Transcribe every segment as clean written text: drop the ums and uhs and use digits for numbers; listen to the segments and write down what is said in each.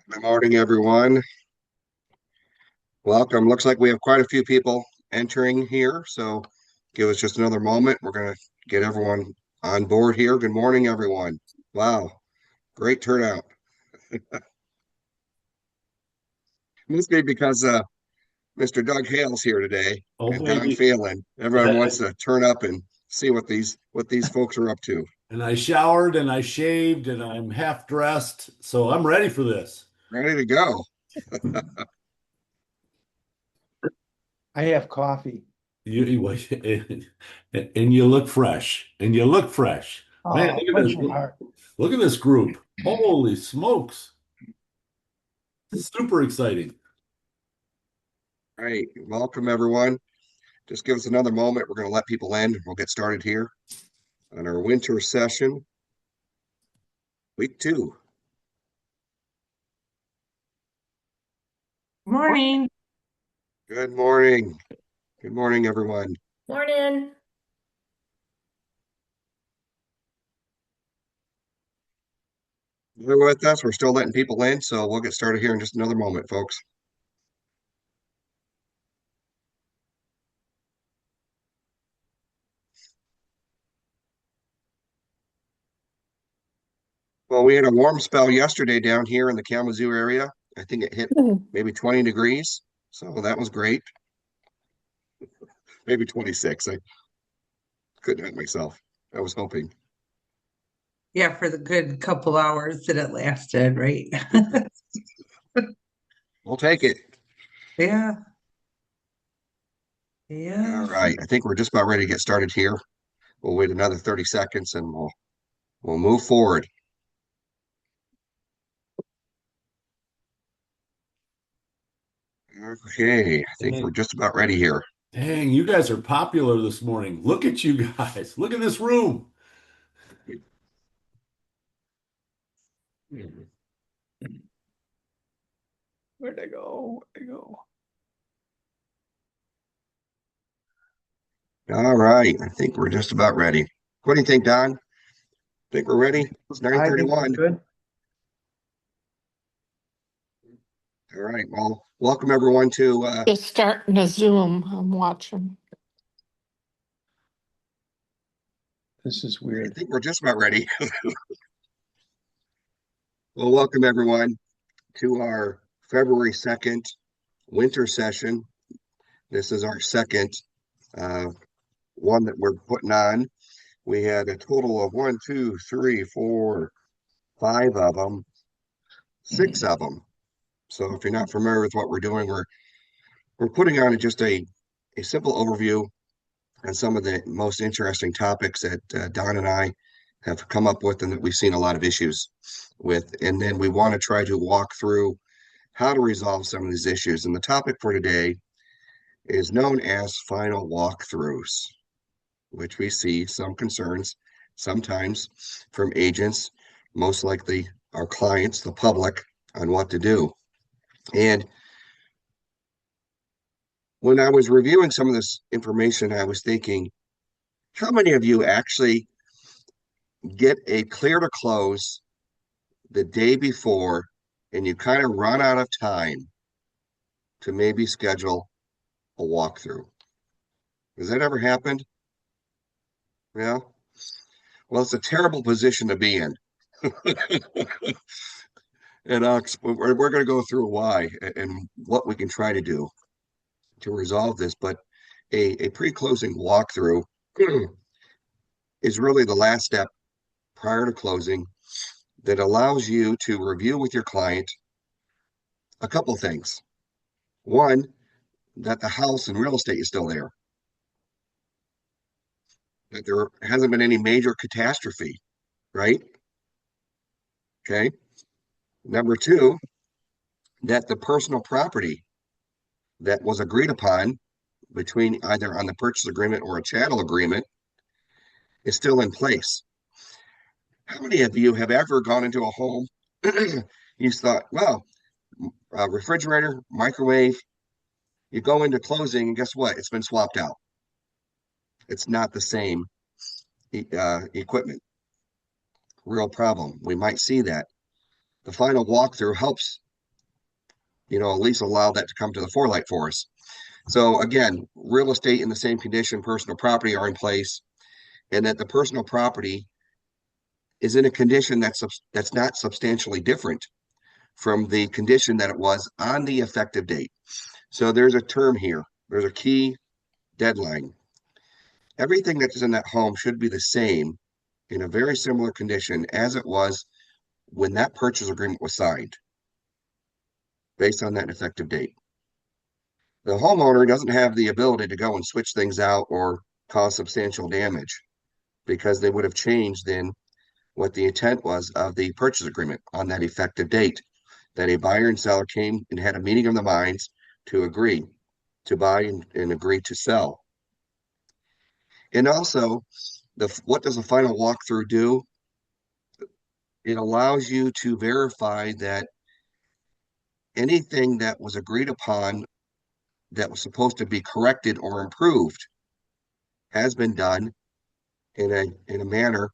Good morning, everyone. Welcome. Looks like we have quite a few people entering here, so give us just another moment. We're going to get everyone on board here. Good morning, everyone. Wow, great turnout. Must be because Mr. Doug Hale's here today Oh, and Don maybe. Phelan. Everyone wants to turn up and see what these folks are up to. And I showered and I shaved and I'm half dressed, so I'm ready for this. Ready to go. I have coffee. And you look fresh. And you look fresh. Man, Oh, look at bless this. your heart. Look at this group. Holy smokes. Super exciting. All right, welcome everyone. Just give us another moment. We're going to let people in. We'll get started here on our winter session, week 2. Morning. Good morning. Good morning, everyone. Morning. You're with us. We're still letting people in, so we'll get started here in just another moment, folks. Well, we had a warm spell yesterday down here in the Kalamazoo area. I think it hit maybe 20 degrees, so that was great. Maybe 26. I couldn't help myself. I was hoping. Yeah, for the good couple hours that it lasted, right? We'll take it. Yeah, All yeah. right. I think we're just about ready to get started here. We'll wait another 30 seconds and we'll move forward. Okay, I think we're Dang, just about ready here. dang, you guys are popular this morning. Look at you guys. Look at this room. Where'd I go? Where'd I go? All right, I think we're just about ready. What do you think, Don? Think we're ready? It's I think we're 9:31. good. All right, well, welcome everyone to Just starting a Zoom. I'm watching. This is I weird. think we're just about ready. Well, welcome everyone to our February 2nd winter session. This is our second uh, one that we're putting on. We had a total of 1, 2, 3, 4, 5 of them, 6 of them. So if you're not familiar with what we're doing, we're putting on just a simple overview on some of the most interesting topics that Don and I have come up with and that we've seen a lot of issues with. And then we want to try to walk through how to resolve some of these issues. And the topic for today is known as final walkthroughs, which we see some concerns sometimes from agents, most likely our clients, the public, on what to do. And when I was reviewing some of this information, I was thinking, how many of you actually get a clear to close the day before and you kind of run out of time to maybe schedule a walkthrough? Has that ever happened? Yeah. Well, it's a terrible position to be in. And we're going to go through why and what we can try to do to resolve this. But a pre-closing walkthrough is really the last step prior to closing that allows you to review with your client a couple things. One, that the house and real estate is still there, that there hasn't been any major catastrophe, right? Okay. Number two, that the personal property that was agreed upon between either on the purchase agreement or a chattel agreement is still in place. How many of you have ever gone into a home? You thought, well, refrigerator, microwave, you go into closing, and guess what? It's been swapped out. It's not the same equipment. Real problem. We might see that. The final walkthrough helps at least allow that to come to the forelight for us. So again, real estate in the same condition, personal property are in place, and that the personal property is in a condition that's not substantially different from the condition that it was on the effective date. So there's a term here. There's a key deadline. Everything that is in that home should be the same in a very similar condition as it was when that purchase agreement was signed, based on that effective date. The homeowner doesn't have the ability to go and switch things out or cause substantial damage because they would have changed then what the intent was of the purchase agreement on that effective date, that a buyer and seller came and had a meeting of the minds to agree to buy and agree to sell. And also, what does a final walkthrough do? It allows you to verify that anything that was agreed upon that was supposed to be corrected or improved has been done in a manner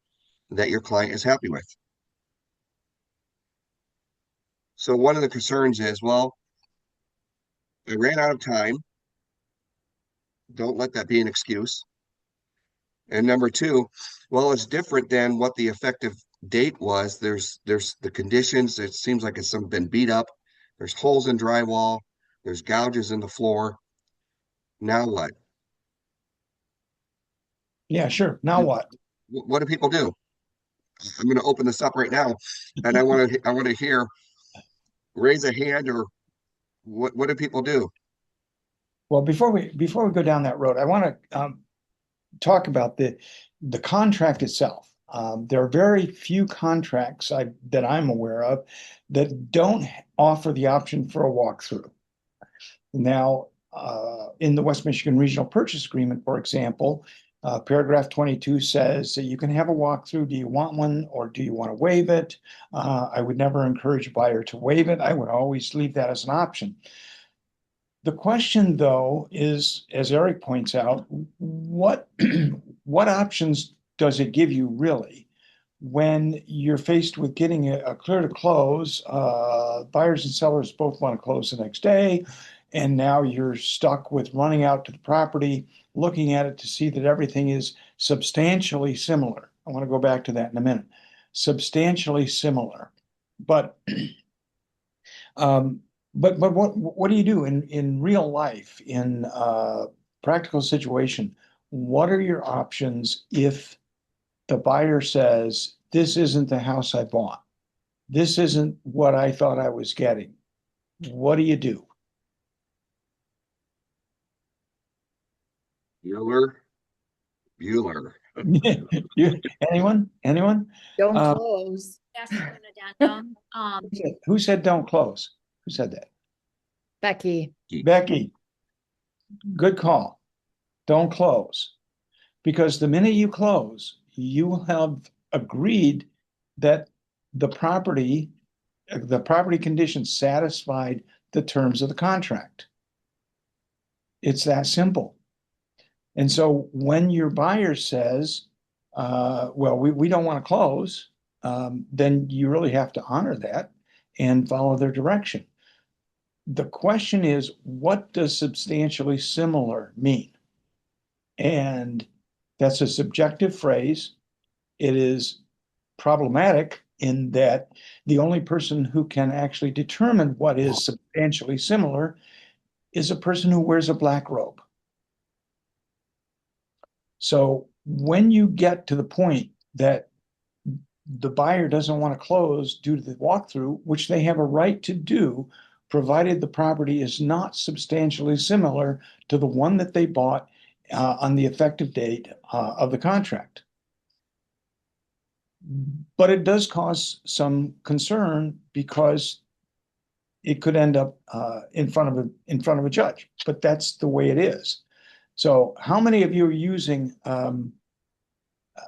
that your client is happy with. So one of the concerns is, well, I ran out of time. Don't let that be an excuse. And number two, well, it's different than what the effective date was. There's the conditions. It seems like it's been beat up. There's holes in drywall. There's gouges in the floor. Now what? Yeah, sure. Now what? What do people do? I'm going to open this up right now, and I want to hear, raise a hand, or what do people do? Well, before we go down that road, I want to talk about the contract itself. There are very few contracts that I'm aware of that don't offer the option for a walkthrough. Now, in the West Michigan Regional Purchase Agreement, for example, paragraph 22 says that you can have a walkthrough. Do you want one, or do you want to waive it? I would never encourage a buyer to waive it. I would always leave that as an option. The question, though, is, as Eric points out, what options does it give you really when you're faced with getting a clear to close? Buyers and sellers both want to close the next day, and now you're stuck with running out to the property, looking at it to see that everything is substantially similar. I want to go back to that in a minute. Substantially similar, but what do you do in real life, in practical situation? What are your options if the buyer says, this isn't the house I bought? This isn't what I thought I was getting. What do you do? Bueller. Anyone? Don't Um, close. Yes, an addendum. Who said don't close? Who said that? Becky, Becky, good call. Don't close. Because the minute you close, you will have agreed that the property conditions satisfied the terms of the contract. It's that simple. And so when your buyer says, well, we don't want to close, then you really have to honor that and follow their direction. The question is, what does substantially similar mean? And that's a subjective phrase. It is problematic in that the only person who can actually determine what is substantially similar is a person who wears a black robe. So when you get to the point that the buyer doesn't want to close due to the walkthrough, which they have a right to do, provided the property is not substantially similar to the one that they bought on the effective date of the contract. But it does cause some concern because it could end up in front of a judge. But that's the way it is. So, how many of you are using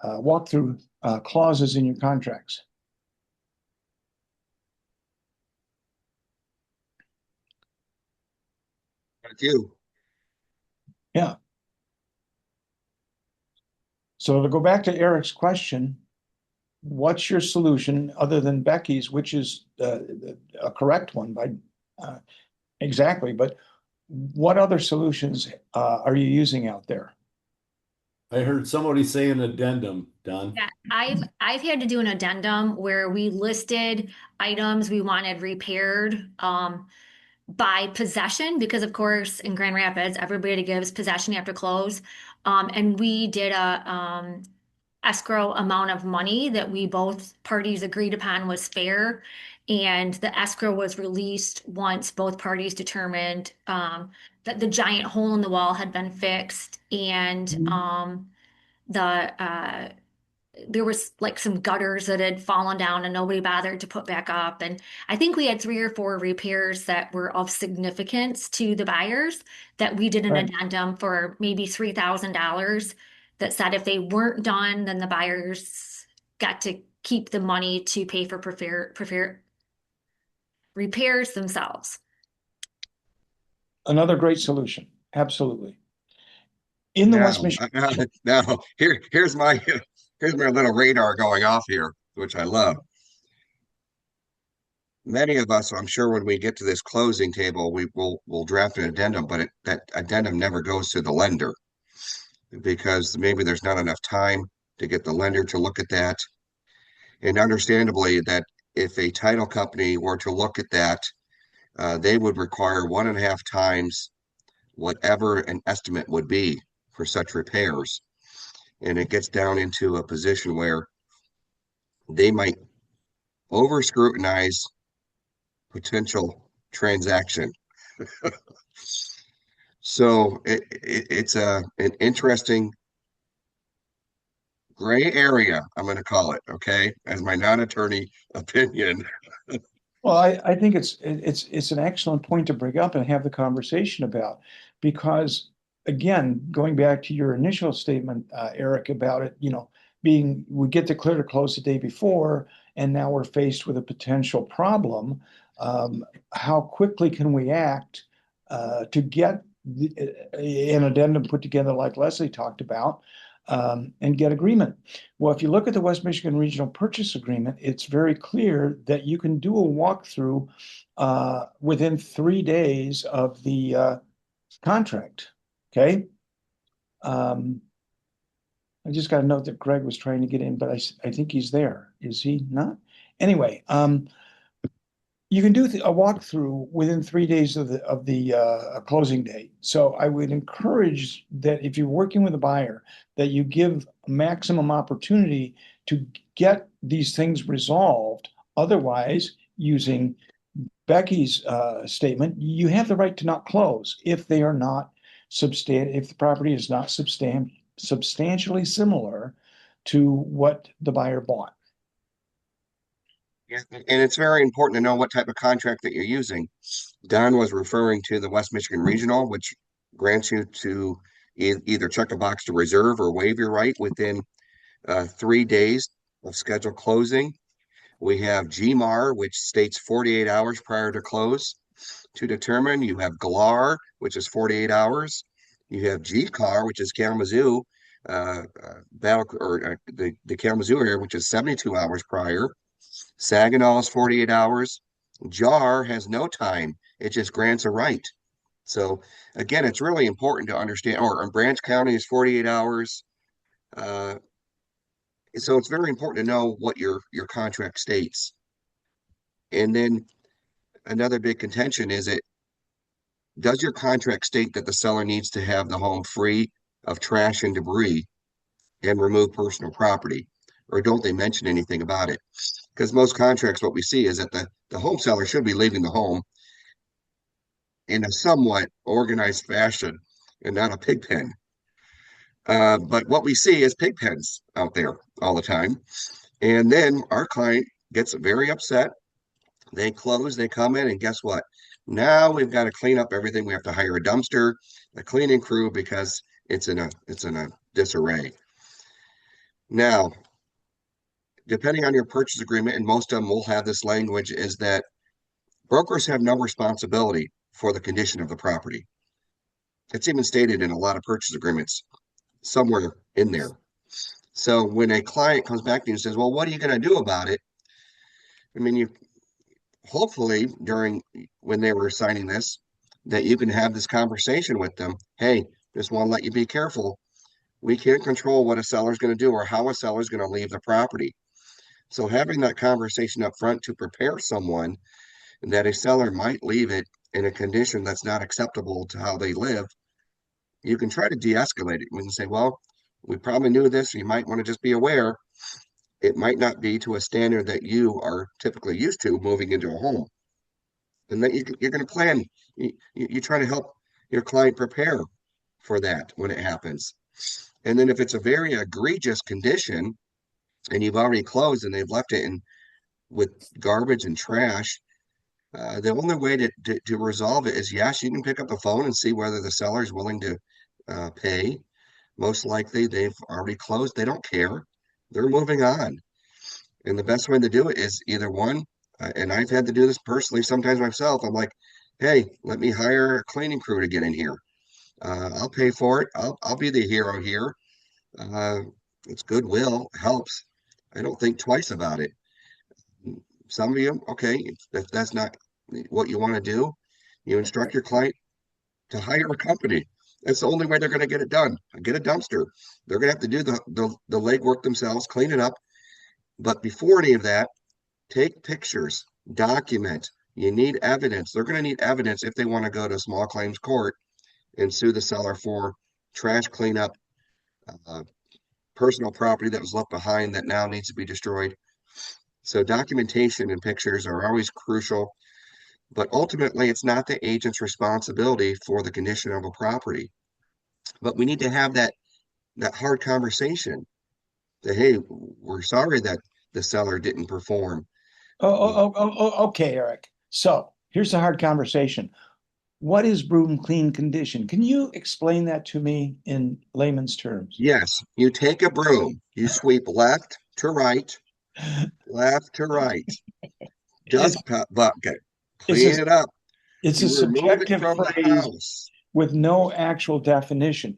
walkthrough clauses in your contracts? That's you. Yeah. So to go back to Eric's question, what's your solution other than Becky's, which is a correct one? exactly, but what other solutions are you using out there? I heard somebody say an addendum, Don. Yeah, I've had to do an addendum where we listed items we wanted repaired by possession, because of course in Grand Rapids everybody gives possession after close. And we did a escrow amount of money that we both parties agreed upon was fair. And the escrow was released once both parties determined that the giant hole in the wall had been fixed, and the there was like some gutters that had fallen down and nobody bothered to put back up. And I think we had 3 or 4 repairs that were of significance to the buyers that we did an Right. addendum for maybe $3,000 that said if they weren't done, then the buyers got to keep the money to pay for repairs themselves. Another great solution, absolutely. In the West Michigan, Now, here's my little radar going off here, which I love. Many of us, I'm sure, when we get to this closing table, we'll draft an addendum, but that addendum never goes to the lender because maybe there's not enough time to get the lender to look at that. And understandably, that if a title company were to look at that, they would require 1.5 times whatever an estimate would be for such repairs. And it gets down into a position where they might over scrutinize potential transaction. So it's an interesting gray area, I'm going to call it, okay, as my non-attorney opinion. well, I think it's an excellent point to bring up and have the conversation about, because again, going back to your initial statement, Eric, about it, we get to clear to close the day before, and now we're faced with a potential problem. How quickly can we act to get an addendum put together like Leslie talked about, and get agreement? Well, if you look at the West Michigan Regional Purchase Agreement, it's very clear that you can do a walkthrough within 3 days of the contract. Okay. I just got a note that Greg was trying to get in, but I think he's there. Is he not? Anyway, you can do a walkthrough within 3 days of the closing date. So I would encourage that if you're working with a buyer, that you give maximum opportunity to get these things resolved. Otherwise, using Becky's statement, you have the right to not close if they are not if the property is not substantially similar to what the buyer bought. Yeah, and it's very important to know what type of contract that you're using. Don was referring to the West Michigan Regional, which grants you to either check a box to reserve or waive your right within 3 days of scheduled closing. We have GMAR, which states 48 hours prior to close to determine. You have GLAR, which is 48 hours. You have GCAR, which is Kalamazoo, the Kalamazoo area, which is 72 hours prior. Saginaw is 48 hours. JAR has no time. It just grants a right. So again, it's really important to understand, or Branch County is 48 hours. So it's very important to know what your contract states. And then another big contention is does your contract state that the seller needs to have the home free of trash and debris and remove personal property? Or don't they mention anything about it? Because most contracts, what we see is that the home seller should be leaving the home in a somewhat organized fashion and not a pig pen. But what we see is pig pens out there all the time. And then our client gets very upset. They close, they come in, and guess what? Now we've got to clean up everything. We have to hire a dumpster, a cleaning crew, because it's in a disarray. Now, depending on your purchase agreement, and most of them will have this language, is that brokers have no responsibility for the condition of the property. It's even stated in a lot of purchase agreements somewhere in there. So when a client comes back to you and says, well, what are you going to do about it? I mean, hopefully when they were signing this, that you can have this conversation with them. Hey, just want to let you be careful. We can't control what a seller's going to do or how a seller's going to leave the property. So having that conversation up front to prepare someone that a seller might leave it in a condition that's not acceptable to how they live, you can try to de-escalate it. We can say, well, we probably knew this. You might want to just be aware it might not be to a standard that you are typically used to moving into a home. And that you're going to plan, you try to help your client prepare for that when it happens. And then if it's a very egregious condition and you've already closed and they've left it in with garbage and trash, the only way to resolve it is, yes, you can pick up the phone and see whether the seller is willing to pay. Most likely they've already closed. They don't care. They're moving on. And the best way to do it is either one, and I've had to do this personally sometimes myself. I'm like, hey, let me hire a cleaning crew to get in here. I'll pay for it. I'll be the hero here. Uh, it's goodwill, helps. I don't think twice about it. Some of you, okay, if that's not what you want to do, you instruct your client to hire a company. That's the only way they're going to get it done. Get a dumpster. They're going to have to do the legwork themselves, clean it up. But before any of that, take pictures, document. You need evidence. They're going to need evidence if they want to go to small claims court and sue the seller for trash cleanup, personal property that was left behind that now needs to be destroyed. So documentation and pictures are always crucial, but ultimately it's not the agent's responsibility for the condition of a property. But we need to have that hard conversation that, hey, we're sorry that the seller didn't perform. Okay, Eric. So here's a hard conversation. What is broom clean condition? Can you explain that to me in layman's terms? Yes, you take a broom, you sweep left to right, dust bucket, clean it up. It's a You remove it subjective from the phrase house. with no actual definition.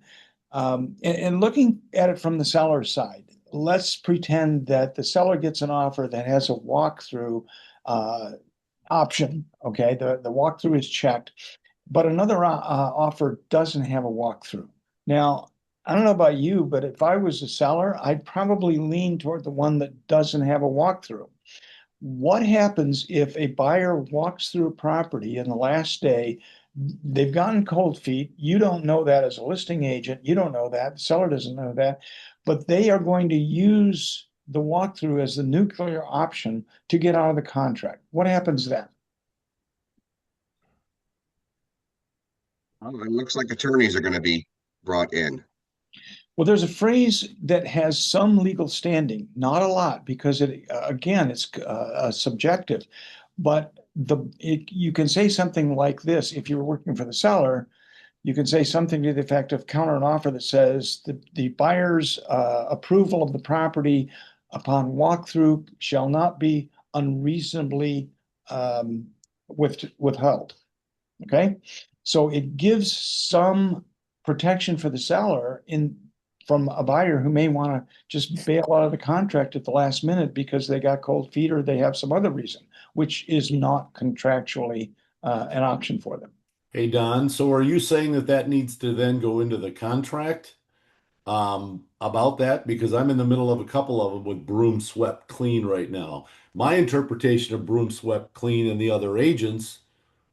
And looking at it from the seller's side, let's pretend that the seller gets an offer that has a walkthrough option. Okay, the walkthrough is checked, but another offer doesn't have a walkthrough. Now, I don't know about you, but if I was a seller, I'd probably lean toward the one that doesn't have a walkthrough. What happens if a buyer walks through a property in the last day? They've gotten cold feet. You don't know that as a listing agent. You don't know that. The seller doesn't know that. But they are going to use the walkthrough as the nuclear option to get out of the contract. What happens then? Well, it looks like attorneys are going to be brought in. Well, there's a phrase that has some legal standing, not a lot, because again, it's subjective. But you can say something like this if you're working for the seller. You can say something to the effect of counter an offer that says the buyer's approval of the property upon walkthrough shall not be unreasonably withheld. Okay, so it gives some protection for the seller from a buyer who may want to just bail out of the contract at the last minute because they got cold feet or they have some other reason, which is not contractually an option for them. Hey, Don, so are you saying that needs to then go into the contract about that? Because I'm in the middle of a couple of them with broom swept clean right now. My interpretation of broom swept clean and the other agents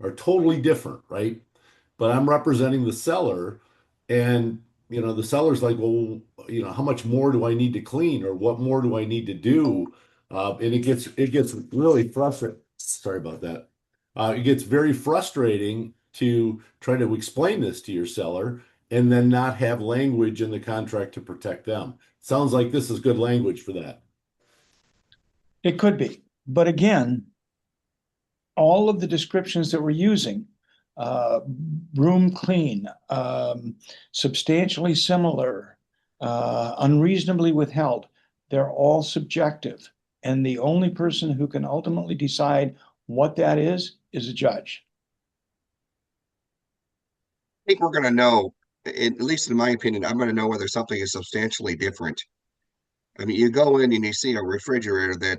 are totally different, right? But I'm representing the seller, and the seller's like, well, how much more do I need to clean, or what more do I need to do? And it gets really frustrating. Sorry about that. It gets very frustrating to try to explain this to your seller and then not have language in the contract to protect them. Sounds like this is good language for that. It could be, but again, all of the descriptions that we're using, room clean, substantially similar, unreasonably withheld, they're all subjective. And the only person who can ultimately decide what that is a judge. I think we're going to know, at least in my opinion, I'm going to know whether something is substantially different. I mean, you go in and you see a refrigerator that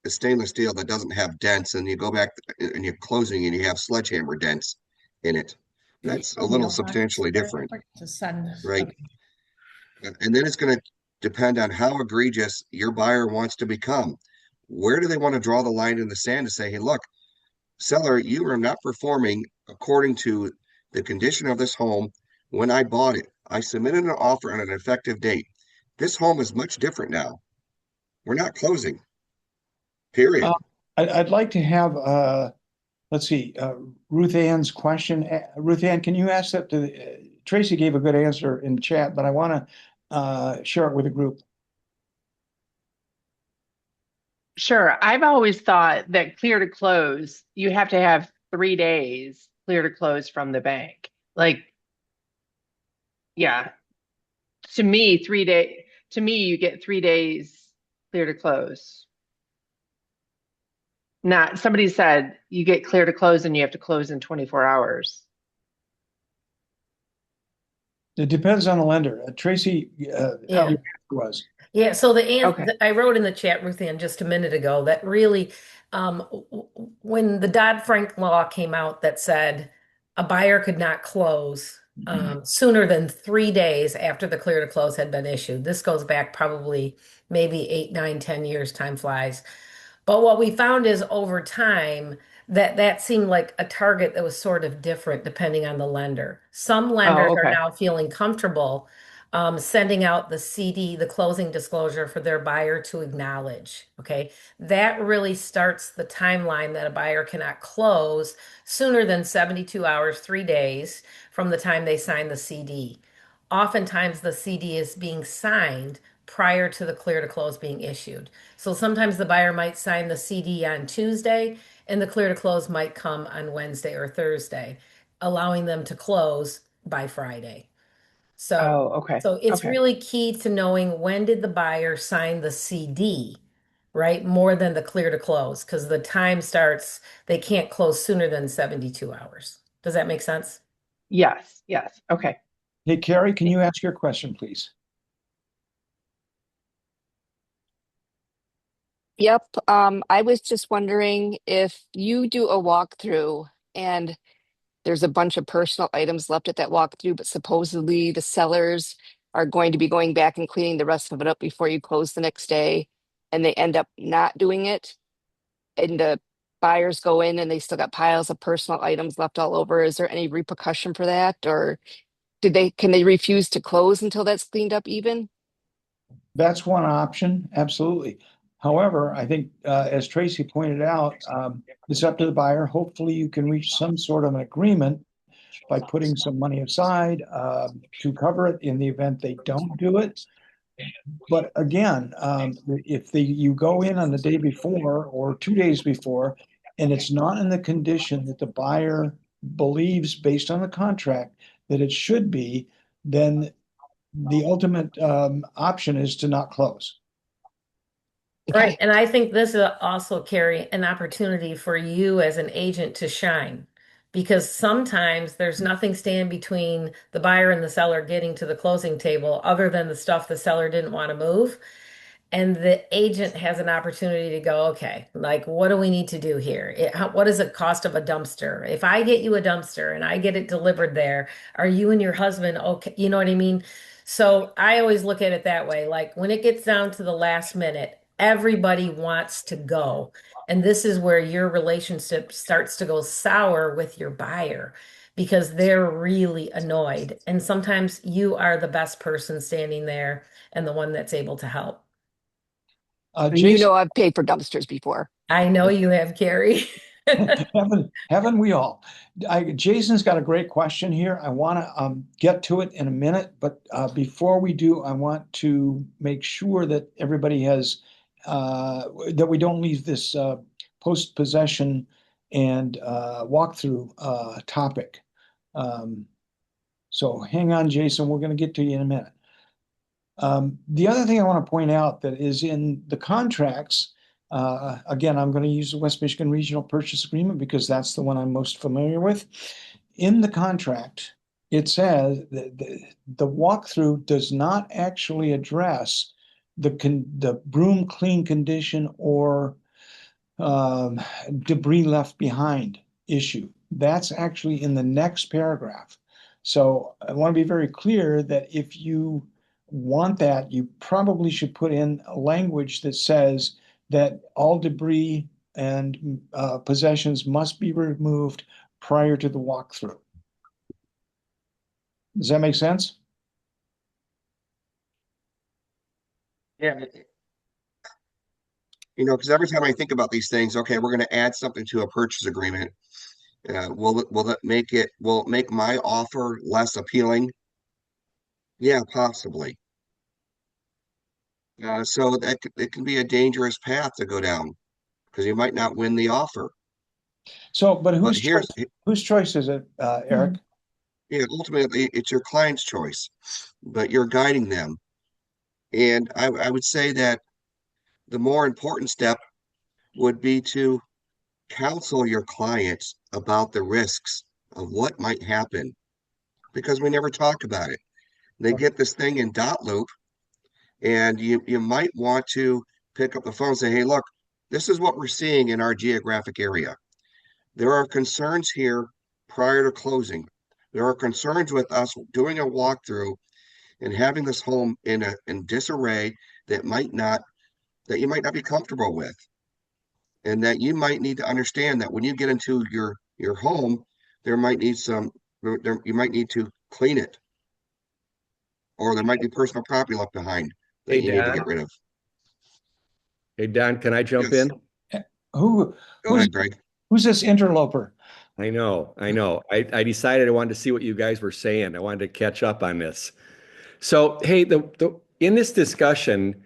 is stainless steel that doesn't have dents, and you go back and you're closing and you have sledgehammer dents in it. That's a little substantially different, To send. right? And then it's going to depend on how egregious your buyer wants to become. Where do they want to draw the line in the sand to say, hey, look, seller, you are not performing according to the condition of this home when I bought it. I submitted an offer on an effective date. This home is much different now. We're not closing, period. I'd like to have, let's see, Ruth Ann's question. Ruth Ann, can you ask that to, Tracy gave a good answer in chat, but I want to share it with the group. Sure. I've always thought that clear to close, you have to have 3 days clear to close from the bank. Like, yeah, to me, you get 3 days clear to close. Not, somebody said you get clear to close and you have to close in 24 hours. It depends on the lender. Tracy, how Yeah. your was. Yeah, so Okay. I wrote in the chat, Ruth Ann, just a minute ago, that really, when the Dodd-Frank law came out that said a buyer could not close sooner than 3 days after the clear to close had been issued. This goes back probably maybe 8, 9, 10 years, time flies. But what we found is over time that seemed like a target that was sort of different depending on the lender. Some lenders are okay. now feeling comfortable sending out the CD, the closing disclosure for their buyer to acknowledge. Okay. That really starts the timeline that a buyer cannot close sooner than 72 hours, 3 days from the time they sign the CD. Oftentimes, the CD is being signed prior to the clear to close being issued. So sometimes the buyer might sign the CD on Tuesday and the clear to close might come on Wednesday or Thursday, allowing them to close by Friday. So, Oh, okay. so it's Okay. really key to knowing when did the buyer sign the CD, right? More than the clear to close, because the time starts, they can't close sooner than 72 hours. Does that make sense? Yes. Yes. Okay. Hey, Carrie, can you ask your question, please? Yep. I was just wondering if you do a walkthrough and there's a bunch of personal items left at that walkthrough, but supposedly the sellers are going to be going back and cleaning the rest of it up before you close the next day, and they end up not doing it, and the buyers go in and they still got piles of personal items left all over. Is there any repercussion for that, or can they refuse to close until that's cleaned up even? That's one option, absolutely. However, I think, as Tracy pointed out, it's up to the buyer. Hopefully, you can reach some sort of an agreement by putting some money aside to cover it in the event they don't do it. But again, if you go in on the day before or 2 days before, and it's not in the condition that the buyer believes based on the contract that it should be, then the ultimate option is to not close. Right. And I think this is also, Carrie, an opportunity for you as an agent to shine, because sometimes there's nothing standing between the buyer and the seller getting to the closing table other than the stuff the seller didn't want to move. And the agent has an opportunity to go, okay, like, what do we need to do here? What is the cost of a dumpster? If I get you a dumpster and I get it delivered there, are you and your husband okay? You know what I mean? So I always look at it that way. Like, when it gets down to the last minute, everybody wants to go. And this is where your relationship starts to go sour with your buyer because they're really annoyed. And sometimes you are the best person standing there and the one that's able to help. You Jason, know, I've paid for dumpsters before. I know you have, Carrie. haven't we all? Jason's got a great question here. I want to get to it in a minute, but before we do, I want to make sure that everybody has that we don't leave this post-possession and walkthrough topic. So hang on, Jason. We're going to get to you in a minute. The other thing I want to point out that is in the contracts, again, I'm going to use the West Michigan Regional Purchase Agreement because that's the one I'm most familiar with. In the contract, it says that the walkthrough does not actually address the broom clean condition or debris left behind issue. that's actually in the next paragraph. So I want to be very clear that if you want that, you probably should put in a language that says that all debris and possessions must be removed prior to the walkthrough. Does that make sense? Yeah. Because every time I think about these things, okay, we're going to add something to a purchase agreement. Will it make my offer less appealing? Yeah, possibly. So it can be a dangerous path to go down because you might not win the offer. So, but But whose choice is it, Eric? yeah, ultimately it's your client's choice, but you're guiding them. And I would say that the more important step would be to counsel your clients about the risks of what might happen because we never talk about it. They get this thing in dot loop, and you might want to pick up the phone and say, hey, look, this is what we're seeing in our geographic area. There are concerns here prior to closing. There are concerns with us doing a walkthrough and having this home in disarray that you might not be comfortable with. And that you might need to understand that when you get into your home, you might need to clean it, or there might be personal property left behind that you need to get rid of. Hey, Don, can I jump Yes. in? Go ahead, Greg. Who's this interloper? I know. I decided I wanted to see what you guys were saying. I wanted to catch up on this. So, hey, in this discussion,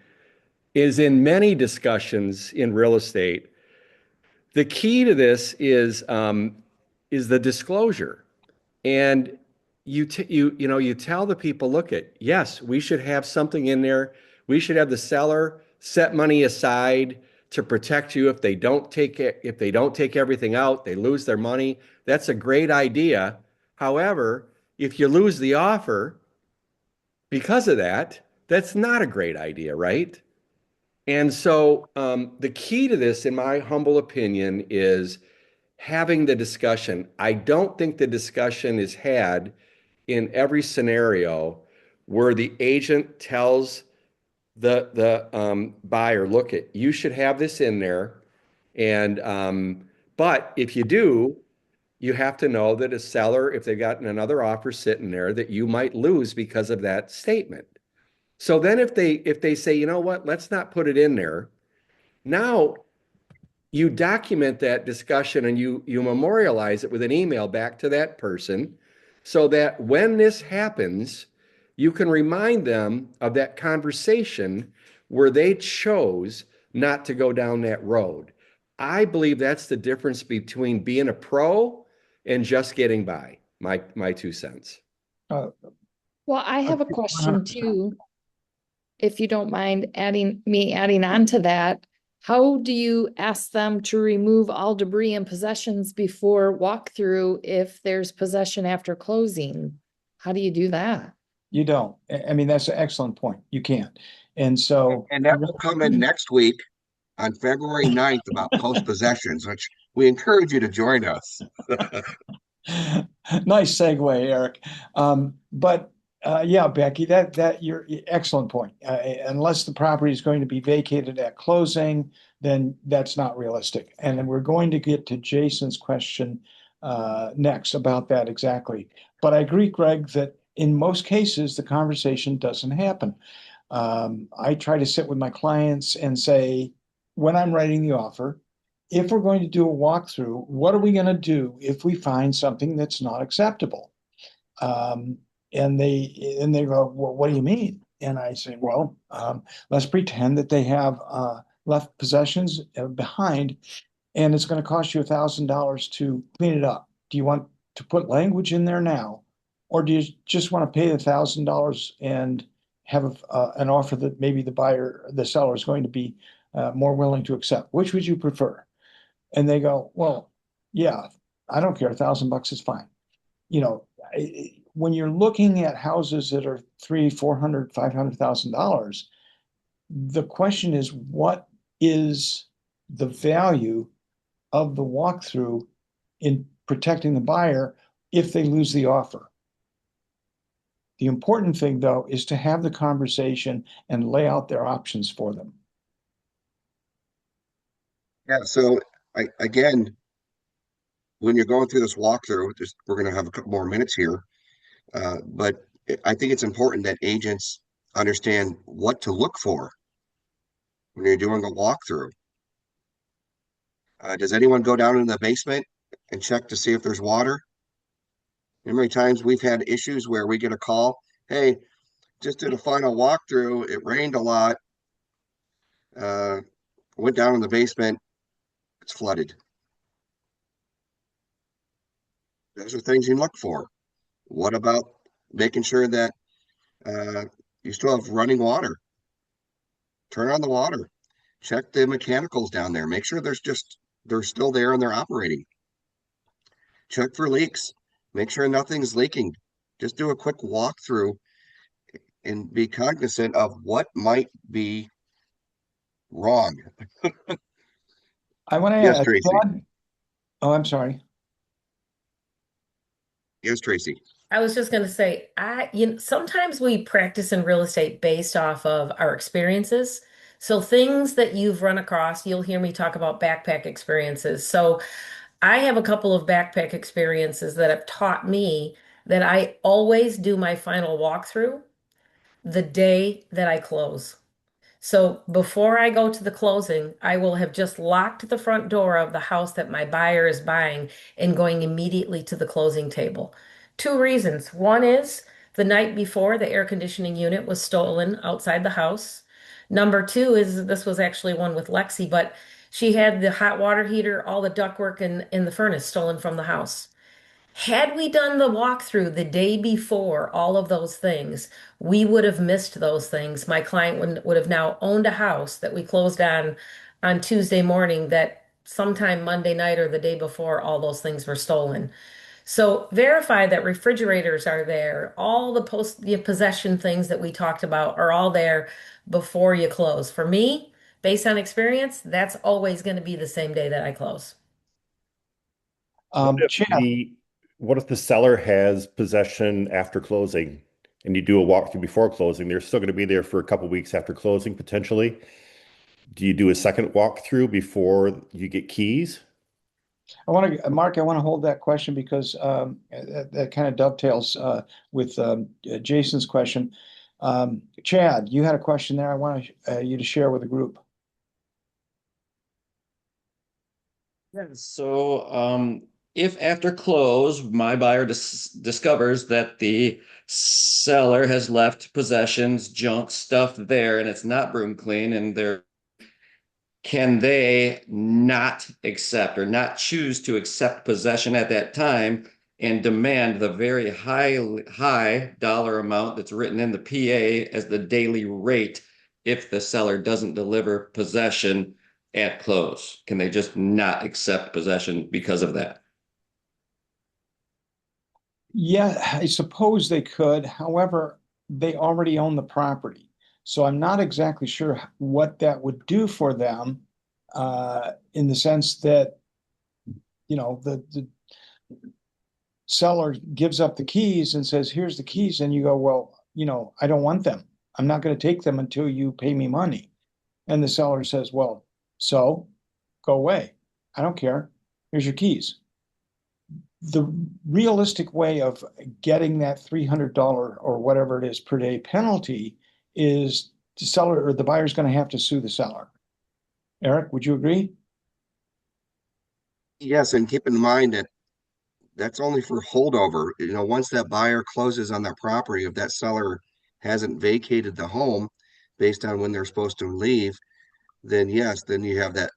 is in many discussions in real estate, the key to this is the disclosure. And you tell the people, look, yes, we should have something in there. We should have the seller set money aside to protect you if they don't take everything out, they lose their money. That's a great idea. However, if you lose the offer because of that, that's not a great idea, right? And so the key to this, in my humble opinion, is having the discussion. I don't think the discussion is had in every scenario where the agent tells the buyer, look, you should have this in there. And but if you do, you have to know that a seller, if they've gotten another offer sitting there, that you might lose because of that statement. So then if they say, you know what, let's not put it in there. Now you document that discussion and you memorialize it with an email back to that person so that when this happens, you can remind them of that conversation where they chose not to go down that road. I believe that's the difference between being a pro and just getting by. My 2 cents. Well, I have a question too. If you don't mind adding on to that, how do you ask them to remove all debris and possessions before walkthrough if there's possession after closing? How do you do that? You don't. I mean, that's an excellent point. You can't. And so. And that will come in next week on February 9th about post possessions, which we encourage you to join us. Nice segue, Eric. But yeah, Becky, that you're excellent point. Unless the property is going to be vacated at closing, then that's not realistic. And then we're going to get to Jason's question next about that exactly. But I agree, Greg, that in most cases, the conversation doesn't happen. I try to sit with my clients and say, when I'm writing the offer, if we're going to do a walkthrough, what are we going to do if we find something that's not acceptable? And they go, well, what do you mean? And I say, well, let's pretend that they have left possessions behind, and it's going to cost you $1,000 to clean it up. Do you want to put language in there now, or do you just want to pay the $1,000 and have an offer that maybe the seller is going to be more willing to accept? Which would you prefer? And they go, well, yeah, I don't care. $1,000 is fine. When you're looking at houses that are $300,000, $400,000, $500,000, the question is, what is the value of the walkthrough in protecting the buyer if they lose the offer. The important thing, though, is to have the conversation and lay out their options for them. Yeah, so again, when you're going through this walkthrough, we're going to have a couple more minutes here, but I think it's important that agents understand what to look for when you're doing a walkthrough. Does anyone go down in the basement and check to see if there's water? How many times we've had issues where we get a call, hey, just did a final walkthrough, it rained a lot, went down in the basement, it's flooded. Those are things you look for. What about making sure that you still have running water? Turn on the water. Check the mechanicals down there. Make sure they're still there and they're operating. Check for leaks. Make sure nothing's leaking. Just do a quick walkthrough and be cognizant of what might be wrong. I want to Yes, add, Tracy. oh, I'm sorry. Yes, Tracy. I was just going to say, sometimes we practice in real estate based off of our experiences. So things that you've run across, you'll hear me talk about backpack experiences. So I have a couple of backpack experiences that have taught me that I always do my final walkthrough the day that I close. So before I go to the closing, I will have just locked the front door of the house that my buyer is buying and going immediately to the closing table. Two reasons. One is the night before, the air conditioning unit was stolen outside the house. Number two is this was actually one with Lexi, but she had the hot water heater, all the ductwork in the furnace stolen from the house. Had we done the walkthrough the day before all of those things, we would have missed those things. My client would have now owned a house that we closed on Tuesday morning that sometime Monday night or the day before all those things were stolen. So verify that refrigerators are there. All the possession things that we talked about are all there before you close. For me, based on experience, that's always going to be the same day that I close. Chad, What if the seller has possession after closing and you do a walkthrough before closing? They're still going to be there for a couple weeks after closing, potentially. Do you do a second walkthrough before you get keys? Mark, I want to hold that question because that kind of dovetails with Jason's question. Chad, you had a question there. I want you to share with the group. Yeah, so if after close, my buyer discovers that the seller has left possessions, junk stuff there, and it's not broom clean, and can they not accept or not choose to accept possession at that time and demand the very high dollar amount that's written in the PA as the daily rate if the seller doesn't deliver possession at close? Can they just not accept possession because of that? Yeah, I suppose they could. However, they already own the property. So I'm not exactly sure what that would do for them in the sense that, the seller gives up the keys and says, here's the keys. And you go, well, I don't want them. I'm not going to take them until you pay me money. And the seller says, well, so go away. I don't care. Here's your keys. The realistic way of getting that $300 or whatever it is per day penalty is the seller or the buyer's going to have to sue the seller. Eric, would you agree? Yes, and keep in mind that that's only for holdover. Once that buyer closes on their property, if that seller hasn't vacated the home based on when they're supposed to leave, then yes, then you have that,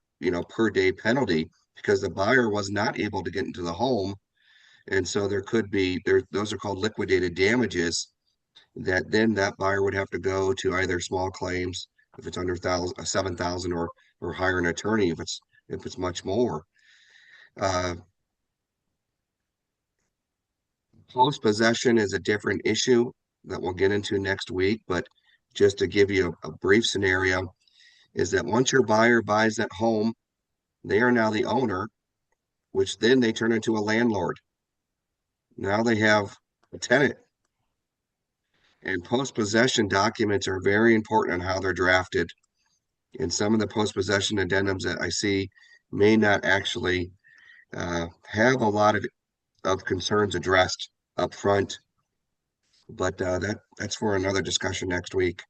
per day penalty because the buyer was not able to get into the home. And so those are called liquidated damages that then that buyer would have to go to either small claims if it's under 7,000 or hire an attorney if it's much more. Post possession is a different issue that we'll get into next week, but just to give you a brief scenario is that once your buyer buys that home, they are now the owner which then they turn into a landlord. Now they have a tenant. And post-possession documents are very important on how they're drafted. And some of the post-possession addendums that I see may not actually have a lot of concerns addressed up front. But that's for another discussion next week.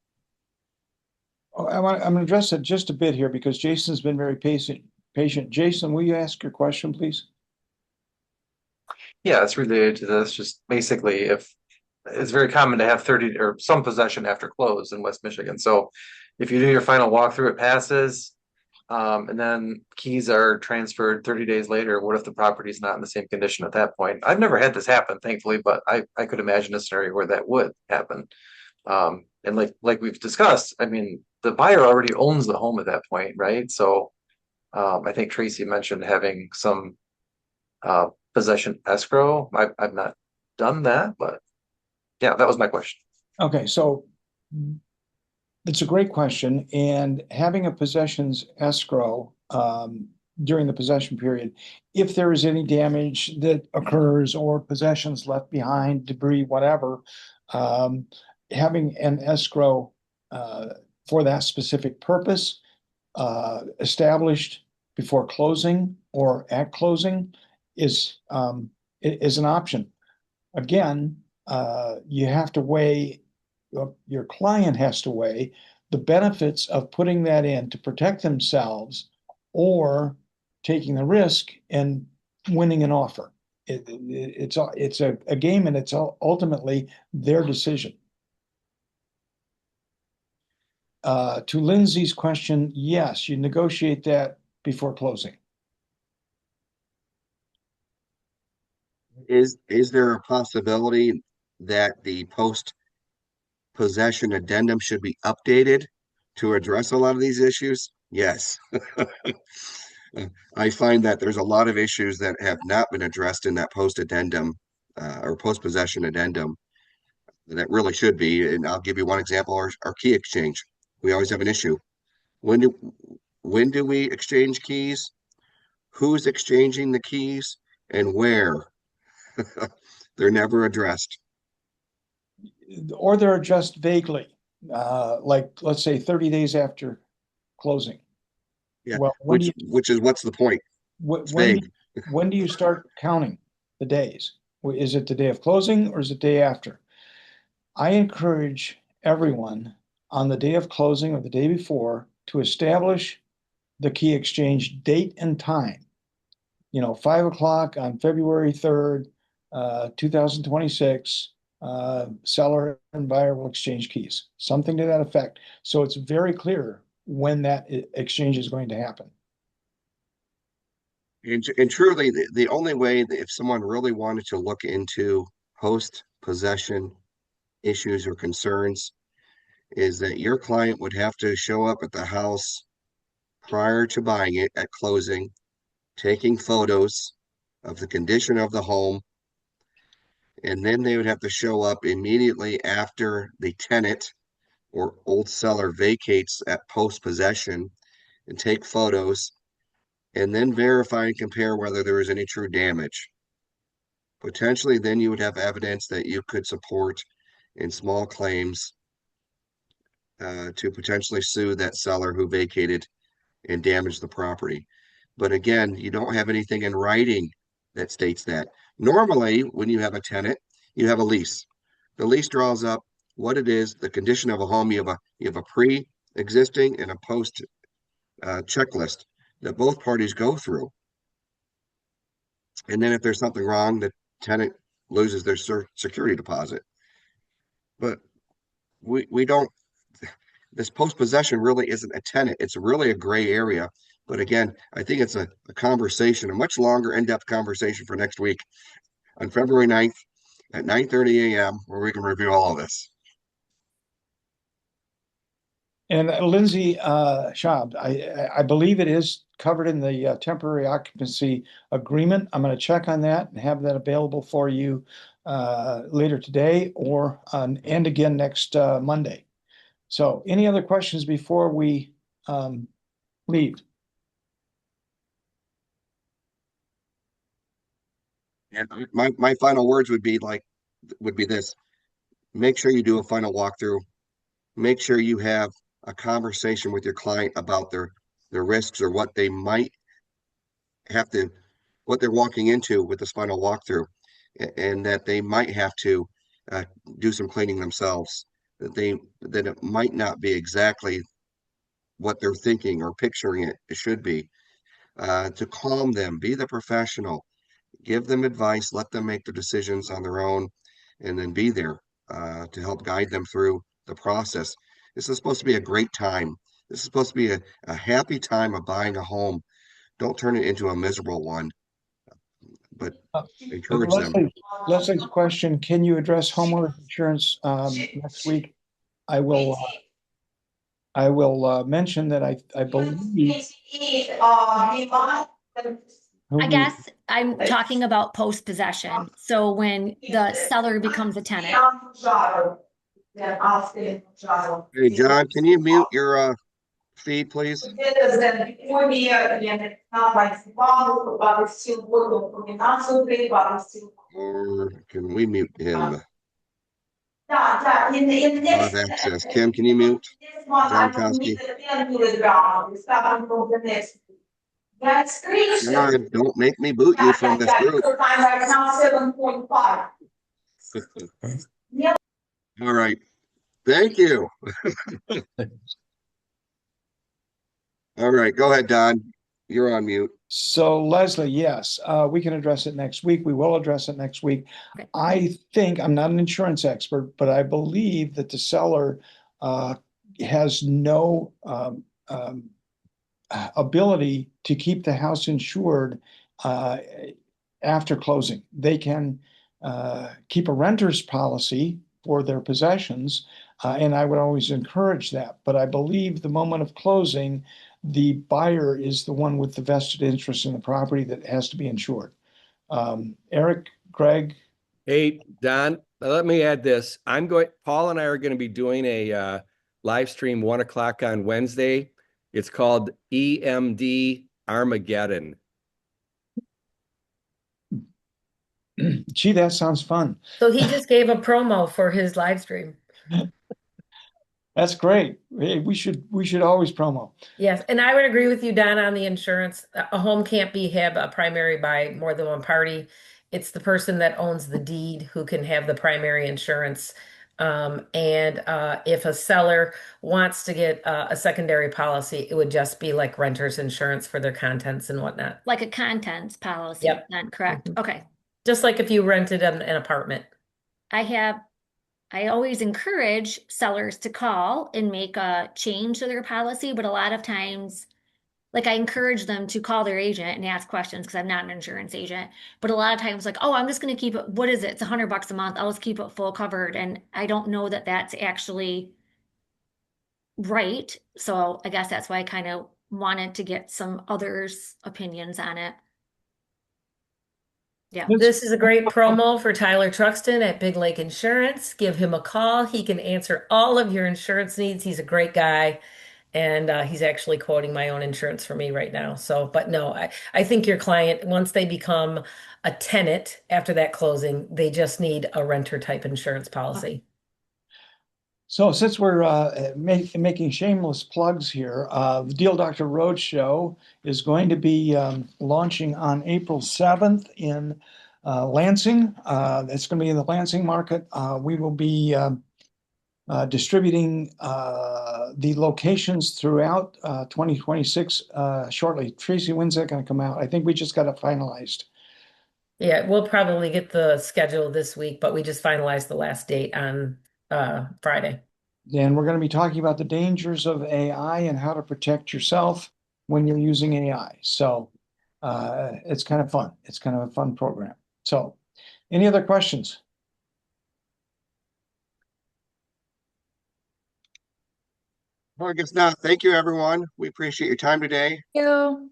I'm going to address it just a bit here because Jason's been very patient. Jason, will you ask your question, please? Yeah, it's related to this. Just basically, if it's very common to have 30 or some possession after close in West Michigan. So if you do your final walkthrough, it passes, and then keys are transferred 30 days later. What if the property's not in the same condition at that point? I've never had this happen, thankfully, but I could imagine a scenario where that would happen. And like we've discussed, I mean, the buyer already owns the home at that point, right? So I think Tracy mentioned having some possession escrow. I've not done that, but yeah, that was my question. Okay, so it's a great question, and having a possessions escrow during the possession period, if there is any damage that occurs or possessions left behind, debris, whatever, having an escrow for that specific purpose established before closing or at closing is an option. Again, you have to weigh, your client has to weigh the benefits of putting that in to protect themselves or taking the risk and winning an offer. It's a game, and it's ultimately their decision. To Lindsay's question, yes, you negotiate that before closing. Is there a possibility that the post-possession addendum should be updated to address a lot of these issues? Yes. I find that there's a lot of issues that have not been addressed in that post-addendum or post-possession addendum that really should be. And I'll give you one example, our key exchange. We always have an issue. When do we exchange keys? Who's exchanging the keys and where? They're never addressed. Or they're addressed vaguely, like let's say 30 days after closing. Yeah, well, which is what's the point? It's vague. When do you start counting the days? Is it the day of closing or is it the day after? I encourage everyone on the day of closing or the day before to establish the key exchange date and time. 5 o'clock on February 3rd, 2026, seller and buyer will exchange keys, something to that effect. So it's very clear when that exchange is going to happen. And truly, the only way that if someone really wanted to look into post-possession issues or concerns is that your client would have to show up at the house prior to buying it at closing, taking photos of the condition of the home, and then they would have to show up immediately after the tenant or old seller vacates at post-possession and take photos, and then verify and compare whether there is any true damage. Potentially, then you would have evidence that you could support in small claims to potentially sue that seller who vacated and damaged the property. But again, you don't have anything in writing that states that. Normally, when you have a tenant, you have a lease. The lease draws up what it is, the condition of a home. You have a pre-existing and a post checklist that both parties go through. And then if there's something wrong, the tenant loses their security deposit. But we don't, this post-possession really isn't a tenant. It's really a gray area. But again, I think it's a conversation, a much longer in-depth conversation for next week on February 9th at 9:30 a.m. where we can review all of this. And Lindsay Schaub, I believe it is covered in the temporary occupancy agreement. I'm going to check on that and have that available for you later today or and again next Monday. So any other questions before we leave? And my final words would be this. Make sure you do a final walkthrough. Make sure you have a conversation with your client about their risks or what they might have to, what they're walking into with this final walkthrough, and that they might have to do some cleaning themselves. That it might not be exactly what they're thinking or picturing it should be. To calm them, be the professional, give them advice, let them make the decisions on their own, and then be there to help guide them through the process. This is supposed to be a great time. This is supposed to be a happy time of buying a home. Don't turn it into a miserable one, but encourage them. Leslie's question, can you address homeowner insurance next week? I will mention that I believe. I guess I'm talking about post possession. So when the seller becomes a tenant. Hey, John, can you mute your feed, please? Or can we mute him? Have access. Kim, can you mute John Kosky? John, don't make me boot you from this group. All right. Thank you. All right, go ahead, Don. You're on mute. So Leslie, yes, we can address it next week. We will address it next week. Okay. I think, I'm not an insurance expert, but I believe that the seller has no ability to keep the house insured after closing. They can keep a renter's policy for their possessions, and I would always encourage that. But I believe the moment of closing, the buyer is the one with the vested interest in the property that has to be insured. Eric, Greg? Hey, Don, let me add this. Paul and I are going to be doing a live stream 1 o'clock on Wednesday. It's called EMD Armageddon. Gee, that sounds fun. So he just gave a promo for his live stream. That's great. Hey, we should always promo. Yes, and I would agree with you, Don, on the insurance. A home can't have a primary by more than one party. It's the person that owns the deed who can have the primary insurance. If a seller wants to get a secondary policy, it would just be like renter's insurance for their contents and whatnot. Like a contents policy, Yep. then correct? Mhm. Okay. Just like if you rented an apartment. I always encourage sellers to call and make a change to their policy, but a lot of times, like I encourage them to call their agent and ask questions because I'm not an insurance agent. But a lot of times, like, oh, I'm just going to keep it. What is it? It's $100 a month. I'll just keep it full covered. And I don't know that that's actually right. So I guess that's why I kind of wanted to get some others' opinions on it. Yeah. This is a great promo for Tyler Truxton at Big Lake Insurance. Give him a call. He can answer all of your insurance needs. He's a great guy. And he's actually quoting my own insurance for me right now. So, but no, I think your client, once they become a tenant after that closing, they just need a renter type insurance policy. So since we're making shameless plugs here, the Deal Doctor Roadshow is going to be launching on April 7th in Lansing. It's going to be in the Lansing market. We will be distributing the locations throughout 2026 shortly. Tracy, when's that going to come out? I think we just got it finalized. Yeah, we'll probably get the schedule this week, but we just finalized the last date on Friday. And we're going to be talking about the dangers of AI and how to protect yourself when you're using AI. So it's kind of fun. It's kind of a fun program. So any other questions? Well, I guess not. Thank you, everyone. We appreciate your time today. Thank you.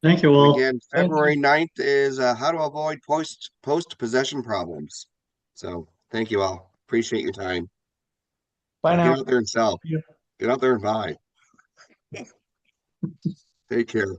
Thank you all. Again, February 9th is how to avoid post-possession problems. So thank you all. Appreciate your time. Bye now. Get out there and sell. Yeah. Get out there and buy. Take care.